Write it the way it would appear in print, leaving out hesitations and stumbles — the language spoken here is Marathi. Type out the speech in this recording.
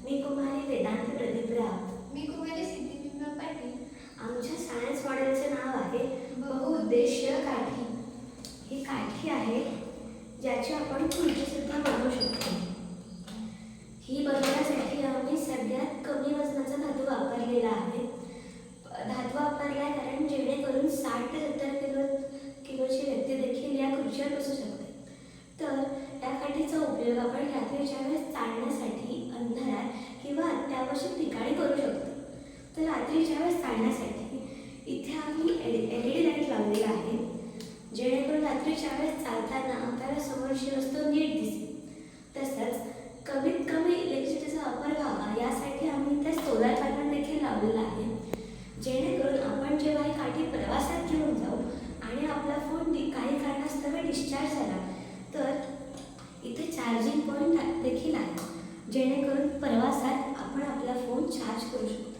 मी कुमारी वेदांत प्रदीप राव. मी कुमारी सिद्धिबिंब पाटील. आमच्या सायन्स मॉडेलचे नाव आहे बहुउद्देशीय काठी. ही काठी आहे ज्याची आपण खुर्चीसुद्धा बनवू शकतो. ही बनवण्यासाठी आम्ही सगळ्यात कमी वजनाचा धातू वापरलेला आहे. धातू वापरला आहे कारण जेणेकरून 60 ते 70 किलोची व्यक्ती देखील या खुर्चीवर बसू शकते. तर या काठीचा उपयोग आपण रात्रीच्या वेळेस चालण्यासाठी अंधारात किंवा अत्यावश्यक ठिकाणी करू शकतो. तर रात्रीच्या वेळेस चालण्यासाठी इथे आम्ही LED लाईट लावलेला आहे, जेणेकरून रात्रीच्या वेळेस चालताना आपल्याला समोरची वस्तू नीट दिसेल. तसंच कमीत कमी इलेक्ट्रिसिटीचा वापर व्हावा यासाठी आम्ही इथे सोलार पॅनल देखील लावलेला आहे, जेणेकरून आपण जेव्हा ही काठी प्रवासात घेऊन जाऊ आणि आपला फोन काही कारणास्तव डिस्चार्ज झाला तर इथे चार्जिंग पॉईंट देखील आहे, जेणेकरून प्रवासात आपण आपला फोन चार्ज करू शकतो.